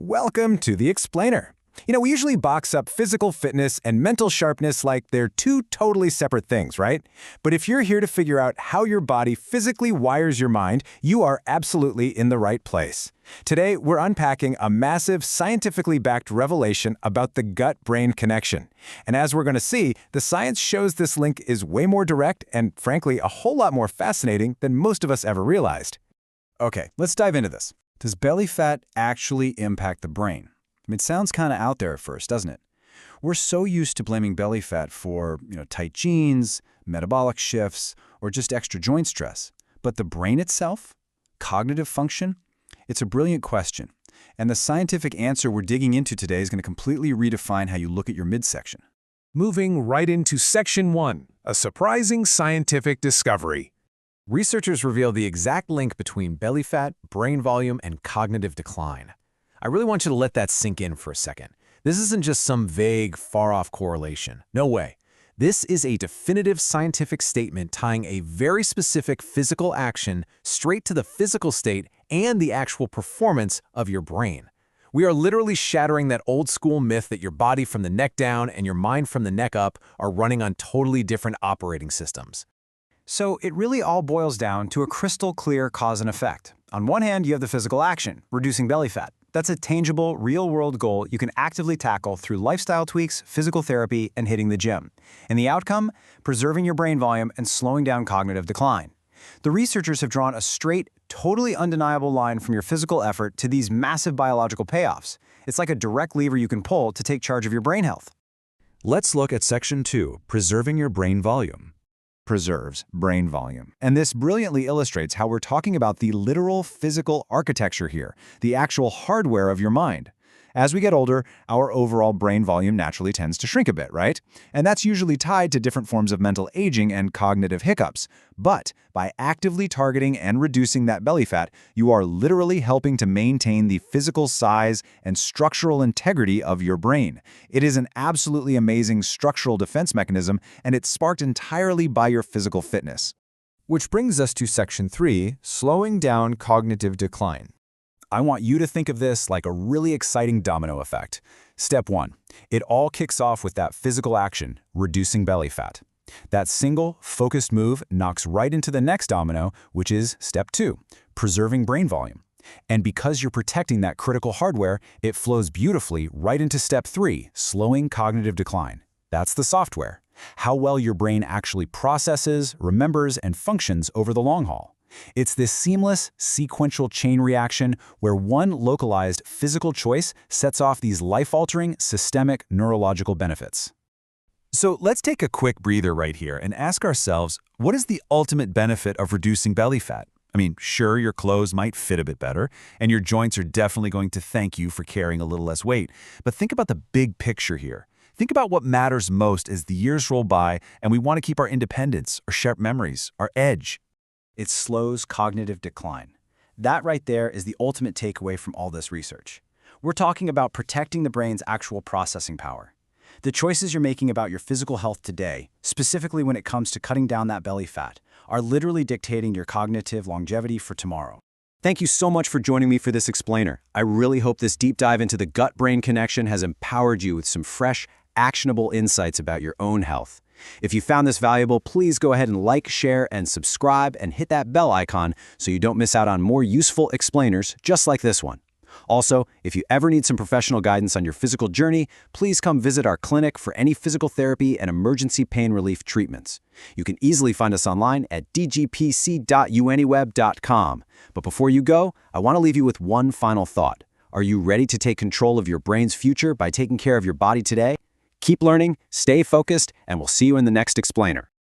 Welcome to the Explainer. We usually box up physical fitness and mental sharpness like they're two totally separate things, right? But if you're here to figure out how your body physically wires your mind, you are absolutely in the right place. Today, we're unpacking a massive, scientifically backed revelation about the gut-brain connection. And as we're going to see, the science shows this link is way more direct and, frankly, a whole lot more fascinating than most of us ever realized. Okay, let's dive into this. Does belly fat actually impact the brain? It sounds kind of out there at first, doesn't it? We're so used to blaming belly fat for, tight jeans, metabolic shifts, or just extra joint stress. But the brain itself? Cognitive function? It's a brilliant question. And the scientific answer we're digging into today is going to completely redefine how you look at your midsection. Moving right into Section 1, a surprising scientific discovery. Researchers reveal the exact link between belly fat, brain volume, and cognitive decline. I really want you to let that sink in for a second. This isn't just some vague, far-off correlation. No way. This is a definitive scientific statement tying a very specific physical action straight to the physical state and the actual performance of your brain. We are literally shattering that old-school myth that your body from the neck down and your mind from the neck up are running on totally different operating systems. So it really all boils down to a crystal clear cause and effect. On one hand, you have the physical action, reducing belly fat. That's a tangible, real-world goal you can actively tackle through lifestyle tweaks, physical therapy, and hitting the gym. And the outcome? Preserving your brain volume and slowing down cognitive decline. The researchers have drawn a straight, totally undeniable line from your physical effort to these massive biological payoffs. It's like a direct lever you can pull to take charge of your brain health. Let's look at Section 2, Preserving Your Brain Volume. Preserves brain volume. And this brilliantly illustrates how we're talking about the literal physical architecture here, the actual hardware of your mind. As we get older, our overall brain volume naturally tends to shrink a bit, right? And that's usually tied to different forms of mental aging and cognitive hiccups. But by actively targeting and reducing that belly fat, you are literally helping to maintain the physical size and structural integrity of your brain. It is an absolutely amazing structural defense mechanism, and it's sparked entirely by your physical fitness. Which brings us to Section 3, Slowing Down Cognitive Decline. I want you to think of this like a really exciting domino effect. Step 1. It all kicks off with that physical action, reducing belly fat. That single, focused move knocks right into the next domino, which is Step 2, preserving brain volume. And because you're protecting that critical hardware, it flows beautifully right into Step 3, slowing cognitive decline. That's the software, how well your brain actually processes, remembers, and functions over the long haul. It's this seamless, sequential chain reaction where one localized physical choice sets off these life-altering, systemic neurological benefits. So let's take a quick breather right here and ask ourselves, what is the ultimate benefit of reducing belly fat? Sure, your clothes might fit a bit better, and your joints are definitely going to thank you for carrying a little less weight. But think about the big picture here. Think about what matters most as the years roll by and we want to keep our independence, our sharp memories, our edge. It slows cognitive decline. That right there is the ultimate takeaway from all this research. We're talking about protecting the brain's actual processing power. The choices you're making about your physical health today, specifically when it comes to cutting down that belly fat, are literally dictating your cognitive longevity for tomorrow. Thank you so much for joining me for this explainer. I really hope this deep dive into the gut-brain connection has empowered you with some fresh, actionable insights about your own health. If you found this valuable, please go ahead and like, share, and subscribe, and hit that bell icon so you don't miss out on more useful explainers just like this one. Also, if you ever need some professional guidance on your physical journey, please come visit our clinic for any physical therapy and emergency pain relief treatments. You can easily find us online at dgpc.unweb.com. But before you go, I want to leave you with one final thought. Are you ready to take control of your brain's future by taking care of your body today? Keep learning, stay focused, and we'll see you in the next explainer.